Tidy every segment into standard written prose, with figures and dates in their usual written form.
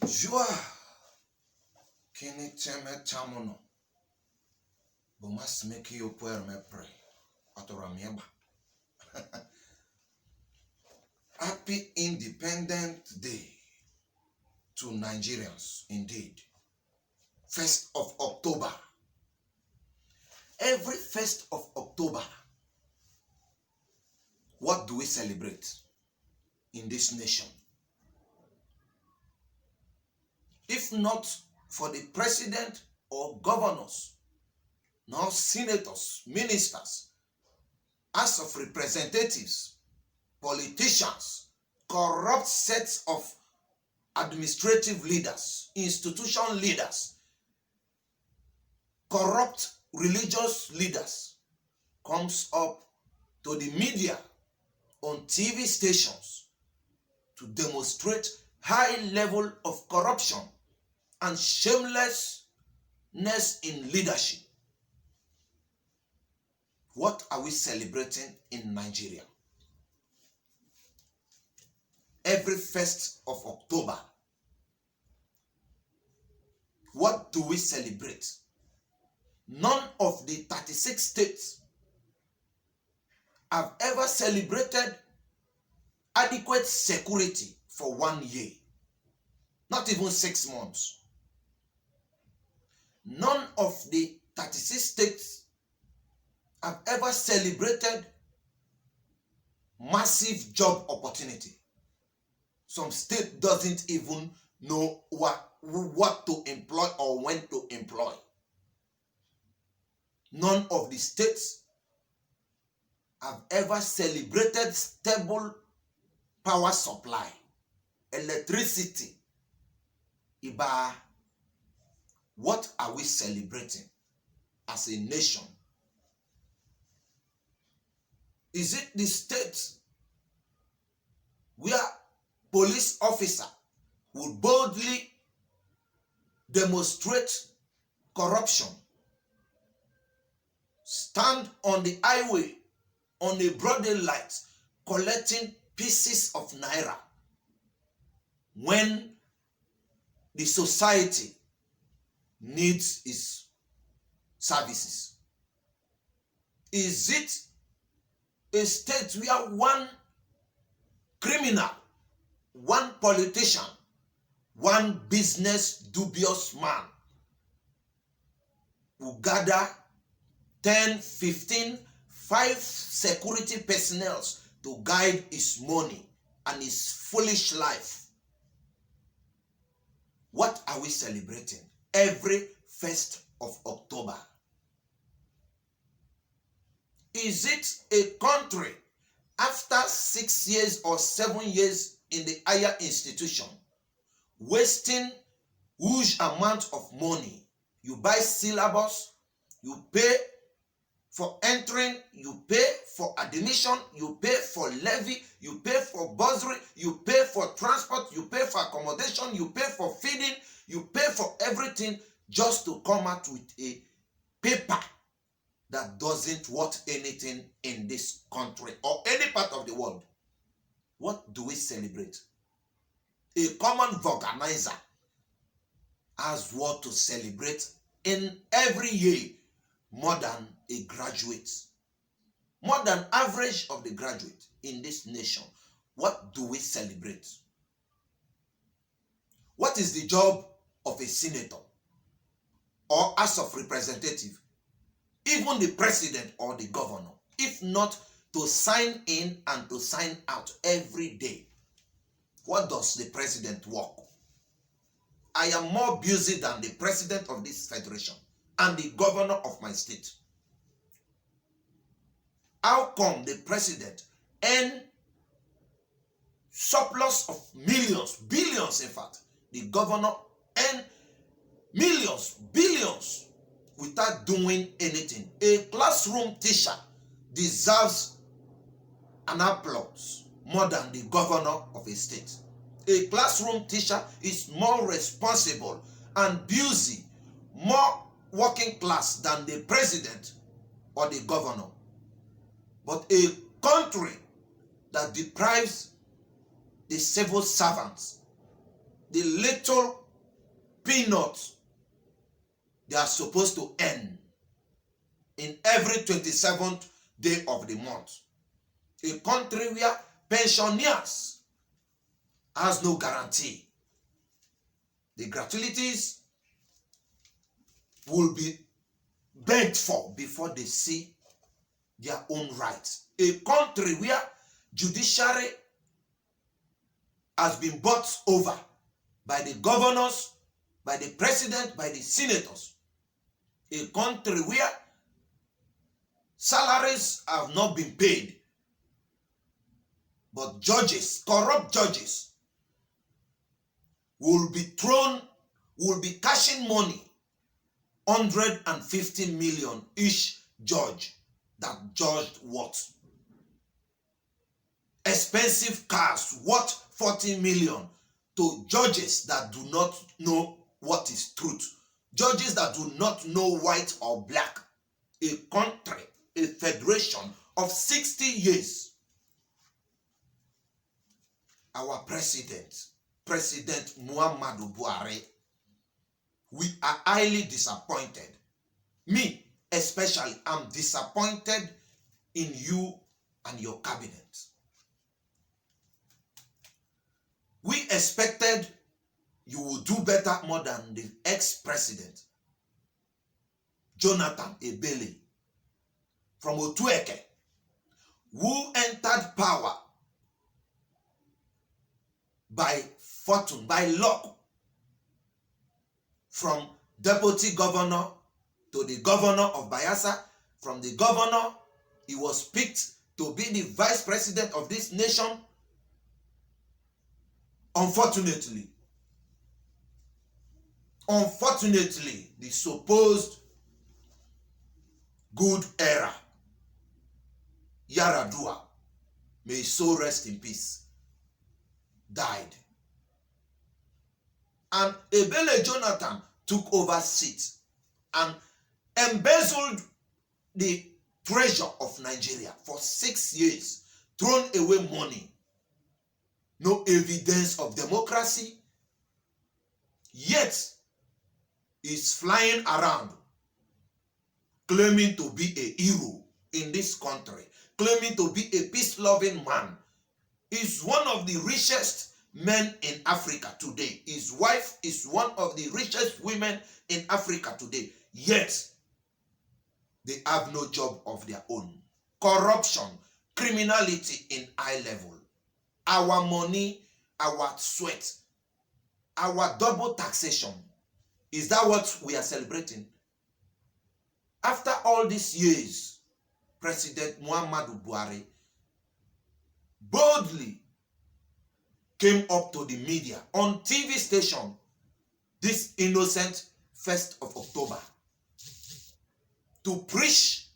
Jua kini teme tamono. Bomas make you puer me pray. Atoramieba. Happy Independent Day to Nigerians, indeed. 1st of October. Every 1st of October, what do we celebrate in this nation? If not for the president or governors, nor senators, ministers, House of Representatives, politicians, corrupt sets of administrative leaders, institution leaders, corrupt religious leaders comes up to the media on TV stations to demonstrate high level of corruption and shamelessness in leadership. What are we celebrating in Nigeria? Every 1st of October, what do we celebrate? None of the 36 states have ever celebrated adequate security for 1 year, not even 6 months. None of the 36 states have ever celebrated massive job opportunity. Some state doesn't even know what to employ or when to employ. None of the states have ever celebrated stable power supply, electricity. Iba, what are we celebrating as a nation? Is it the states where police officer would boldly demonstrate corruption, stand on the highway on a broad daylight collecting pieces of naira when the society needs its services? Is it a state where one criminal, one politician, one business dubious man will gather 10, 15, 5 security personnel to guide his money and his foolish life? What are we celebrating every 1st of October? Is it a country after 6 years or 7 years in the higher institution wasting huge amount of money? You buy syllabus, you pay for entering, you pay for admission, you pay for levy, you pay for bursary, you pay for transport, you pay for accommodation, you pay for feeding, you pay for everything just to come out with a paper that doesn't worth anything in this country or any part of the world. What do we celebrate? A common organizer has what to celebrate in every year more than a graduate, more than average of the graduate in this nation. What do we celebrate? What is the job of a senator or House of Representative, even the president or the governor, if not to sign in and to sign out every day? What does the president work? I am more busy than the president of this federation and the governor of my state. How come the president earn surplus of millions, billions in fact, the governor earn millions, billions without doing anything? A classroom teacher deserves an applause more than the governor of a state. A classroom teacher is more responsible and busy, more working class than the president or the governor. But a country that deprives the civil servants the little peanuts they are supposed to earn in every 27th day of the month. A country where pensioners has no guarantee. The gratuities will be begged for before they see their own rights. A country where judiciary has been bought over by the governors, by the president, by the senators. A country where salaries have not been paid, but judges, corrupt judges, will be cashing money, 150 million each judge that judged what? Expensive cars worth 40 million to judges that do not know what is truth. Judges that do not know white or black. A country, a federation of 60 years. Our president, President Muhammadu Buhari, we are highly disappointed. Me, especially, I'm disappointed in you and your cabinet. We expected you would do better more than the ex-president, Jonathan Ebele, from Otueke, who entered power by fortune, by luck, from deputy governor to the governor of Bayelsa. From the governor, he was picked to be the vice president of this nation. Unfortunately, the supposed good era, Yaradua, may his soul rest in peace, died. And Ebele Jonathan took over seat and embezzled the treasure of Nigeria for 6 years, thrown away money. No evidence of democracy, yet is flying around claiming to be a hero in this country, claiming to be a peace-loving man. Is one of the richest men in Africa today. His wife is one of the richest women in Africa today, yet they have no job of their own. Corruption, criminality in high level. Our money, our sweat, our double taxation. Is that what we are celebrating? After all these years, President Muhammadu Buhari boldly came up to the media on TV station this innocent 1st of October to preach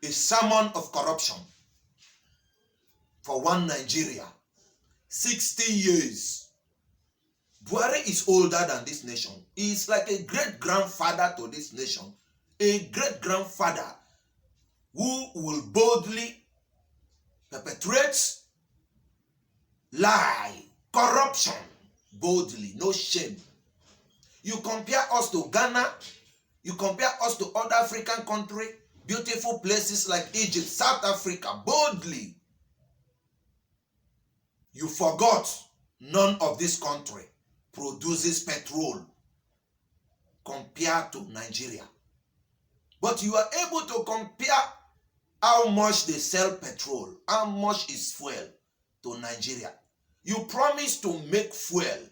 a sermon of corruption for one Nigeria. 60 years. Buhari is older than this nation. He is like a great-grandfather to this nation. A great-grandfather who will boldly perpetrate lie, corruption, boldly, no shame. You compare us to Ghana, you compare us to other African countries, beautiful places like Egypt, South Africa, boldly. You forgot none of this country produces petrol compared to Nigeria. But you are able to compare how much they sell petrol, how much is fuel to Nigeria. You promised to make fuel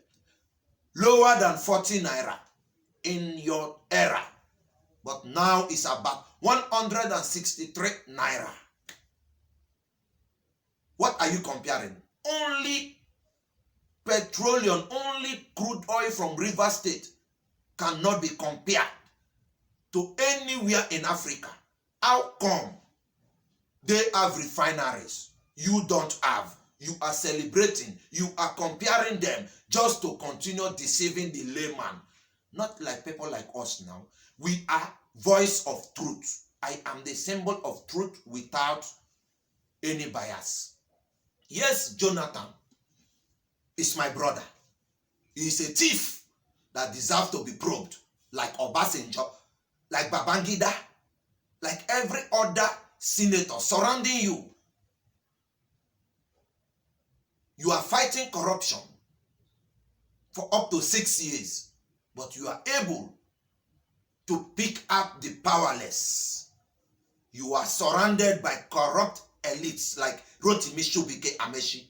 lower than 40 naira in your era, but now it's about 163 naira. What are you comparing? Only petroleum, only crude oil from River State cannot be compared to anywhere in Africa. How come they have refineries? You don't have. You are celebrating. You are comparing them just to continue deceiving the layman. Not like people like us now. We are voice of truth. I am the symbol of truth without any bias. Yes, Jonathan is my brother. He is a thief that deserves to be probed, like Obasanjo, like Babangida, like every other senator surrounding you. You are fighting corruption for up to 6 years, but you are able to pick up the powerless. You are surrounded by corrupt elites like Rotimi Shubike Amechi.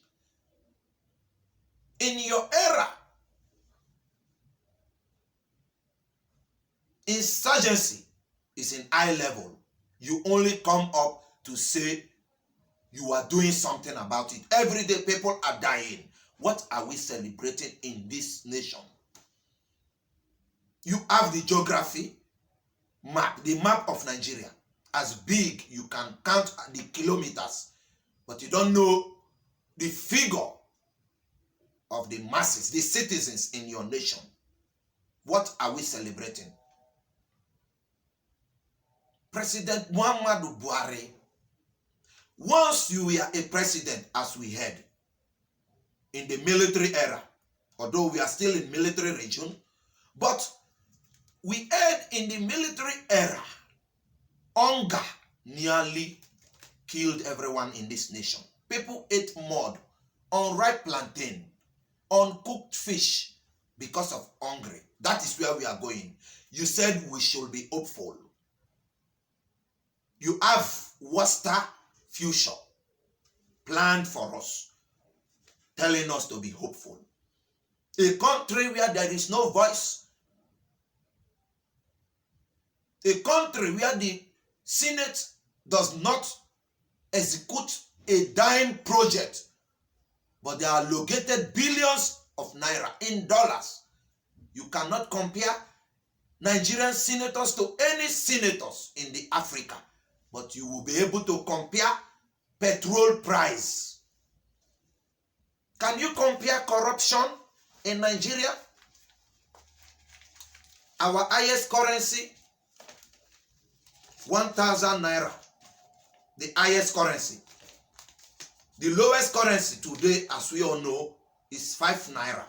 In your era, insurgency is in high level. You only come up to say you are doing something about it. Every day people are dying. What are we celebrating in this nation? You have the geography map, the map of Nigeria. As big, you can count the kilometers, but you don't know the figure of the masses, the citizens in your nation. What are we celebrating? President Muhammadu Buhari, once you were a president, as we heard, in the military era, although we are still in military region, but we heard in the military era, hunger nearly killed everyone in this nation. People ate mud, unripe plantain, uncooked fish because of hunger. That is where we are going. You said we should be hopeful. You have Worcester future planned for us, telling us to be hopeful. A country where there is no voice, a country where the Senate does not execute a dime project, but they are allocated billions of naira in dollars. You cannot compare Nigerian senators to any senators in the Africa, but you will be able to compare petrol price. Can you compare corruption in Nigeria? Our highest currency, 1,000 naira, the highest currency. The lowest currency today, as we all know, is 5 naira.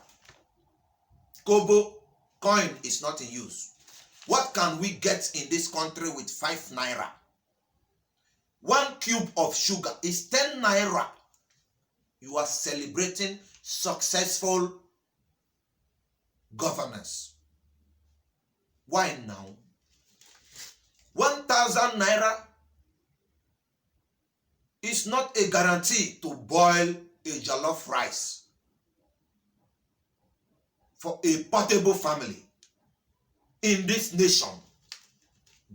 Kobo coin is not in use. What can we get in this country with 5 naira? 1 cube of sugar is 10 naira. You are celebrating successful governance. Why now? 1,000 naira is not a guarantee to boil a jollof rice for a portable family in this nation.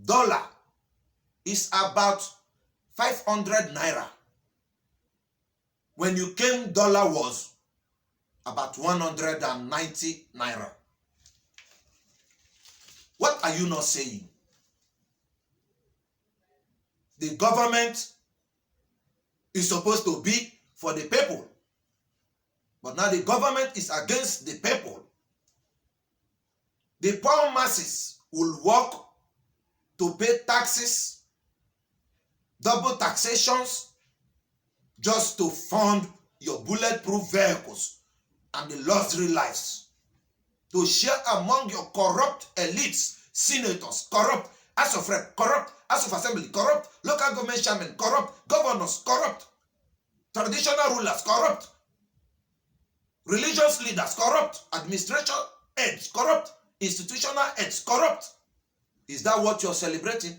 Dollar is about 500 naira. When you came, dollar was about 190 naira. What are you not saying? The government is supposed to be for the people, but now the government is against the people. The poor masses will work to pay taxes, double taxations, just to fund your bulletproof vehicles and the luxury lives, to share among your corrupt elites, senators, corrupt House of Rep, corrupt House of Assembly, corrupt local government chairmen, corrupt governors, corrupt traditional rulers, corrupt religious leaders, corrupt administration heads, corrupt institutional heads, corrupt. Is that what you're celebrating?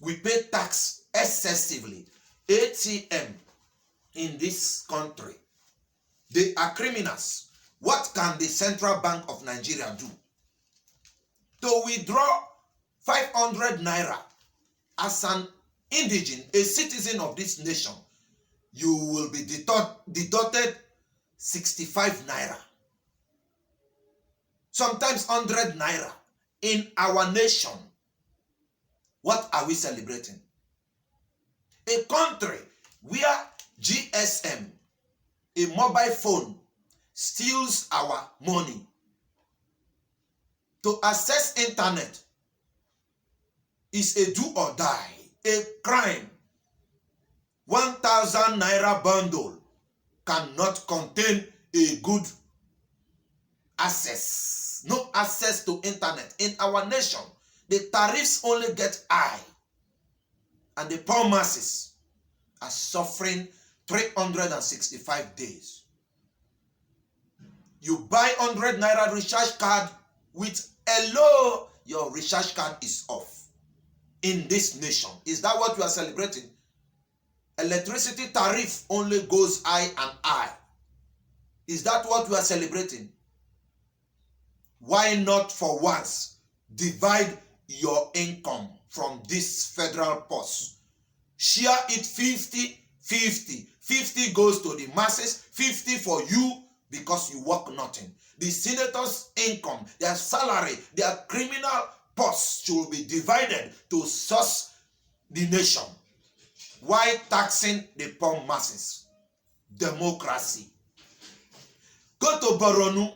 We pay tax excessively. ATM in this country, they are criminals. What can the Central Bank of Nigeria do? To withdraw 500 naira as an indigene, a citizen of this nation, you will be deducted 65 naira. Sometimes 100 naira. In our nation, what are we celebrating? A country where GSM, a mobile phone, steals our money. To access internet is a do or die, a crime. 1,000 naira bundle cannot contain a good access. No access to internet. In our nation, the tariffs only get high. And the poor masses are suffering 365 days. You buy 100 naira recharge card with hello, your recharge card is off. In this nation, is that what you are celebrating? Electricity tariff only goes high and high. Is that what we are celebrating? Why not for once divide your income from this federal purse? Share it 50-50. 50 goes to the masses, 50 for you because you work nothing. The senators' income, their salary, their criminal purse should be divided to source the nation. Why taxing the poor masses? Democracy. Go to Boronu.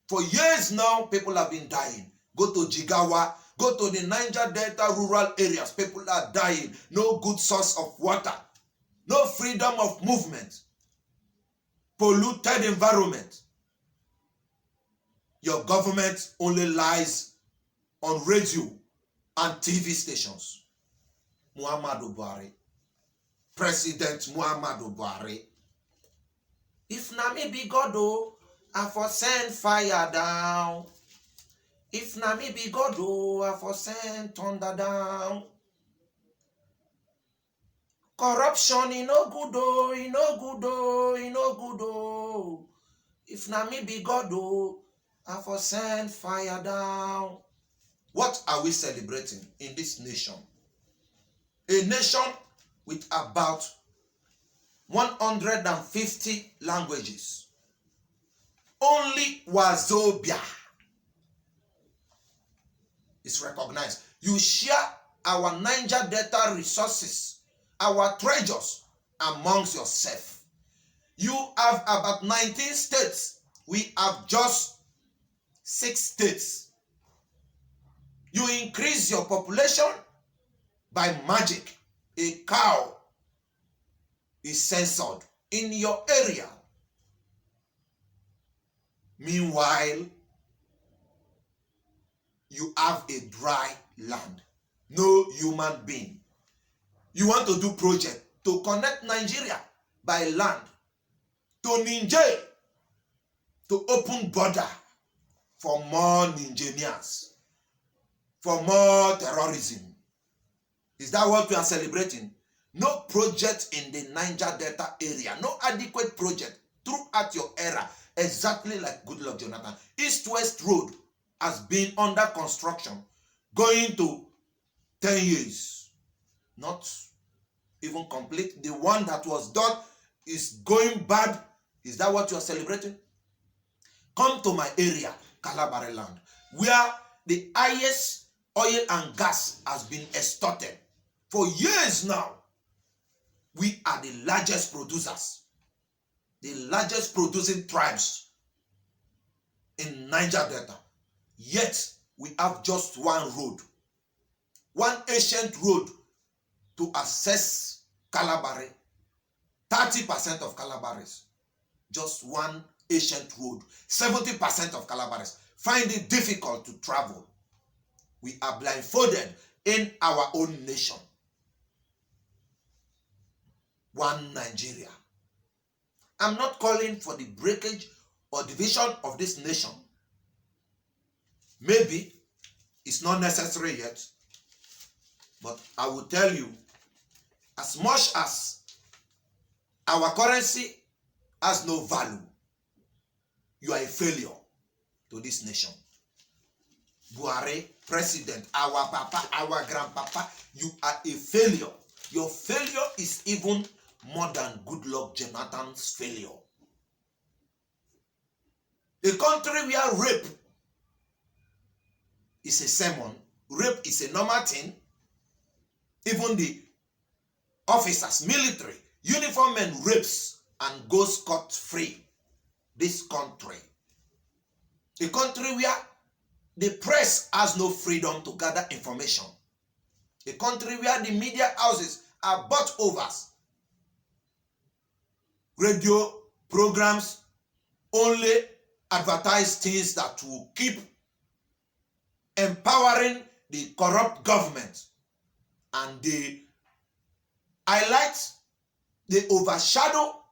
For years now, people have been dying. Go to Jigawa. Go to the Niger Delta rural areas. People are dying. No good source of water. No freedom of movement. Polluted environment. Your government only lies on radio and TV stations. Muhammadu Buhari. President Muhammadu Buhari. If na me be God, oh, I for send fire down. If na me be God, oh, I for send thunder down. Corruption, e no good, oh, e no good, oh, e no good, oh. If na me be God, oh, I for send fire down. What are we celebrating in this nation? A nation with about 150 languages. Only Wazobia is recognized. You share our Niger Delta resources, our treasures amongst yourself. You have about 19 states. We have just 6 states. You increase your population by magic. A cow is censored in your area. Meanwhile, you have a dry land. No human being. You want to do project to connect Nigeria by land to Niger, to open border for more Nigerians, for more terrorism. Is that what we are celebrating? No project in the Niger Delta area, no adequate project throughout your era, exactly like Goodluck Jonathan. East-West Road has been under construction, going to 10 years. Not even complete. The one that was done is going bad. Is that what you are celebrating? Come to my area, Calabari land, where the highest oil and gas has been extorted. For years now, we are the largest producers, the largest producing tribes in Niger Delta. Yet, we have just one road, one ancient road to access Calabari. 30% of Calabaris, just one ancient road. 70% of Calabaris find it difficult to travel. We are blindfolded in our own nation. One Nigeria. I'm not calling for the breakage or division of this nation. Maybe it's not necessary yet, but I will tell you, as much as our currency has no value, you are a failure to this nation. Buhari, president, our papa, our grandpapa, you are a failure. Your failure is even more than Goodluck Jonathan's failure. A country where rape is a sermon, rape is a normal thing. Even the officers, military, uniform men rapes and goes scot-free. This country. A country where the press has no freedom to gather information. A country where the media houses are bought overs. radio programs only advertise things that will keep empowering the corrupt government, and they highlight, they overshadow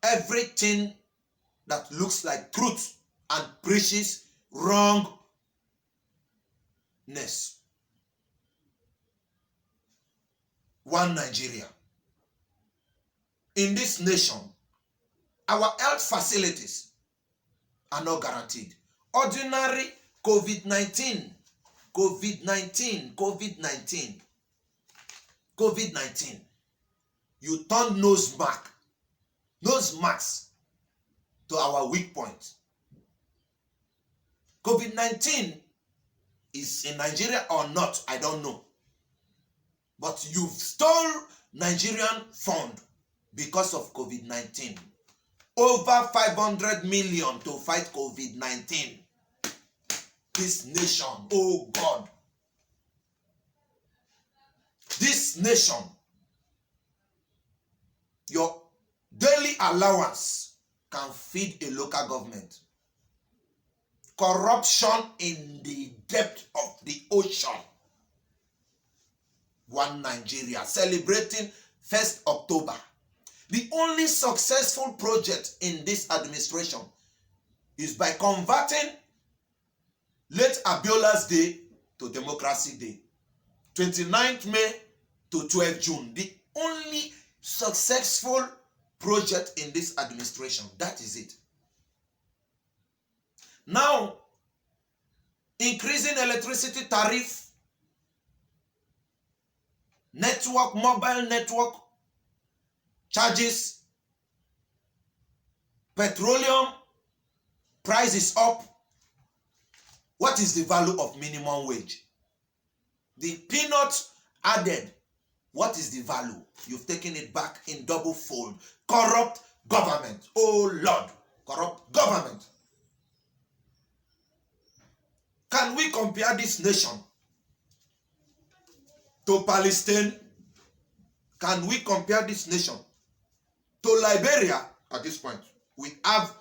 everything that looks like truth and preaches wrongness. One Nigeria. In this nation, our health facilities are not guaranteed. Ordinary COVID-19, you turn nose marks to our weak point. COVID-19 is in Nigeria or not, I don't know. But you've stole Nigerian fund because of COVID-19. Over 500 million to fight COVID-19. This nation, oh God. This nation, your daily allowance can feed a local government. Corruption in the depth of the ocean. One Nigeria, celebrating 1st October. The only successful project in this administration is by converting late Abiola's Day to Democracy Day. 29th May to 12th June. The only successful project in this administration. That is it. Now, increasing electricity tariff, mobile network charges, petroleum price is up. What is the value of minimum wage? The peanut added, what is the value? You've taken it back in double fold. Corrupt government. Oh Lord, corrupt government. Can we compare this nation to Palestine? Can we compare this nation to Liberia at this point? We have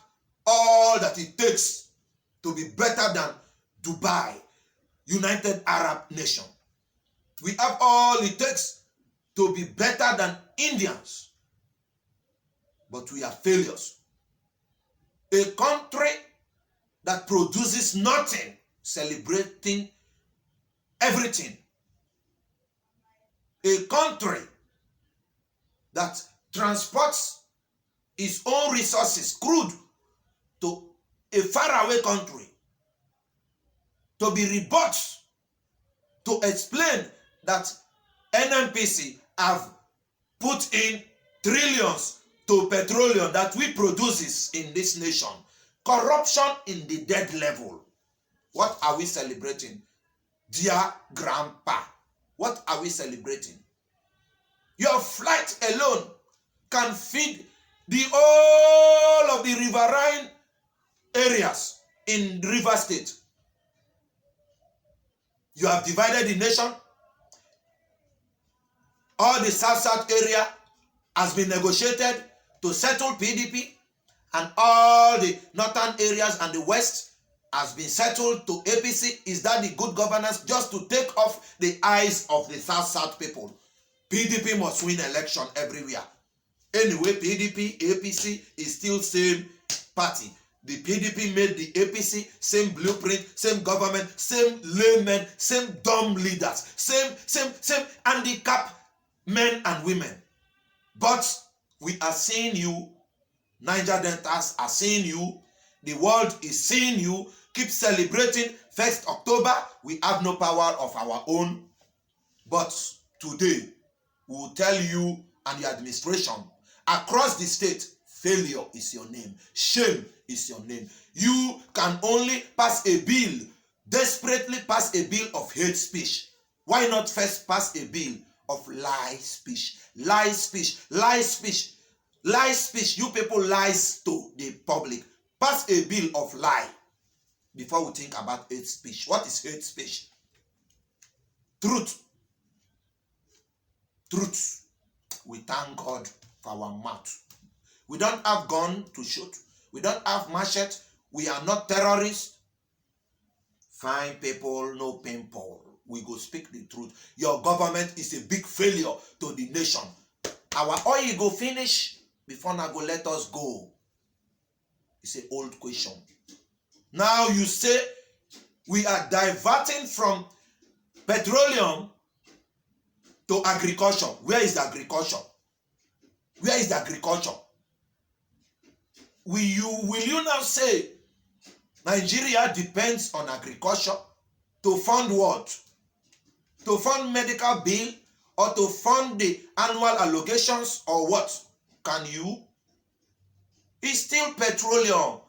all that it takes to be better than Dubai, United Arab Nation. We have all it takes to be better than Indians. But we are failures. A country that produces nothing, celebrating everything. A country that transports its own resources, crude, to a faraway country, to be rebought, to explain that NNPC have put in trillions to petroleum that we produces in this nation. Corruption in the dead level. What are we celebrating? Dear Grandpa, what are we celebrating? Your flight alone can feed the whole of the riverine areas in River State. You have divided the nation. All the south area has been negotiated to settle PDP, and all the northern areas and the west has been settled to APC. Is that the good governance? Just to take off the eyes of the south people. PDP must win election everywhere. Anyway, PDP, APC is still same party. The PDP made the APC, same blueprint, same government, same laymen, same dumb leaders, same handicapped men and women. But we are seeing you, Niger Deltas are seeing you, the world is seeing you. Keep celebrating 1st October. We have no power of our own. But today, we will tell you and your administration across the state, failure is your name. Shame is your name. You can only pass a bill, desperately pass a bill of hate speech. Why not first pass a bill of lie speech? Lie speech, lie speech, lie speech. You people lies to the public. Pass a bill of lie before we think about hate speech. What is hate speech? Truth. Truth. We thank God for our mouth. We don't have gun to shoot. We don't have machete. We are not terrorists. Fine people, no pimple. We go speak the truth. Your government is a big failure to the nation. Our oil go finish before now go let us go. It's an old question. Now you say we are diverting from petroleum to agriculture. Where is the agriculture? Where is the agriculture? Will you now say Nigeria depends on agriculture to fund what? To fund medical bill or to fund the annual allocations or what? Can you? It's still petroleum.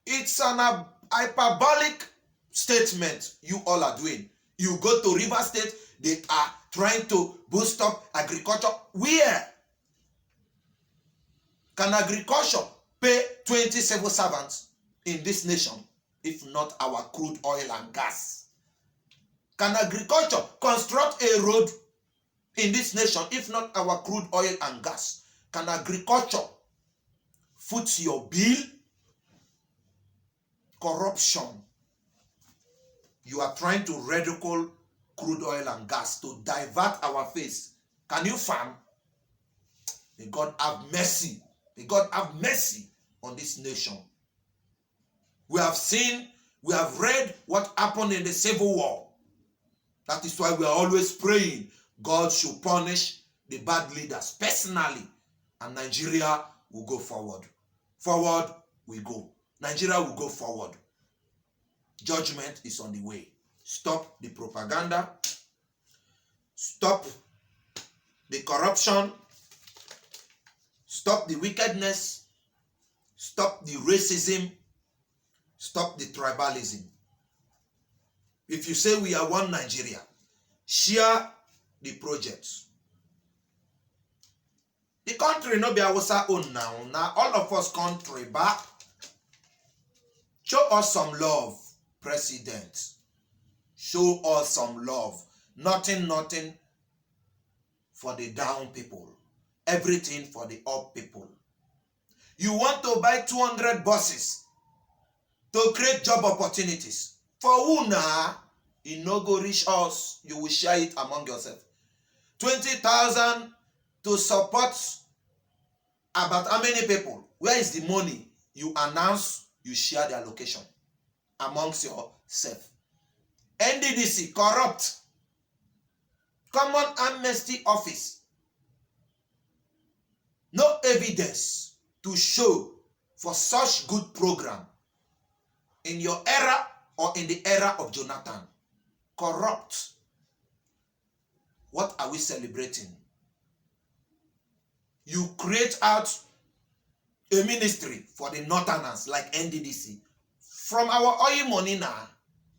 It's an hyperbolic statement you all are doing. You go to River State, they are trying to boost up agriculture. Where? Can agriculture pay 20 civil servants in this nation if not our crude oil and gas? Can agriculture construct a road in this nation if not our crude oil and gas? Can agriculture foot your bill? Corruption. You are trying to ridicule crude oil and gas to divert our face. Can you farm? May God have mercy. May God have mercy on this nation. We have seen, we have read what happened in the Civil War. That is why we are always praying God should punish the bad leaders personally, and Nigeria will go forward. Forward we go. Nigeria will go forward. Judgment is on the way. Stop the propaganda. Stop the corruption. Stop the wickedness. Stop the racism. Stop the tribalism. If you say we are one Nigeria, share the projects. The country no be our own now. Now all of us country back. Show us some love, President. Show us some love. Nothing for the down people. Everything for the up people. You want to buy 200 buses to create job opportunities. For who now? It no go reach us. You will share it among yourself. 20,000 to support about how many people? Where is the money? You announce, you share the allocation amongst yourself. NDDC, corrupt. Common Amnesty Office. No evidence to show for such good program in your era or in the era of Jonathan. Corrupt. What are we celebrating? You create out a ministry for the northerners like NDDC. From our oil money now,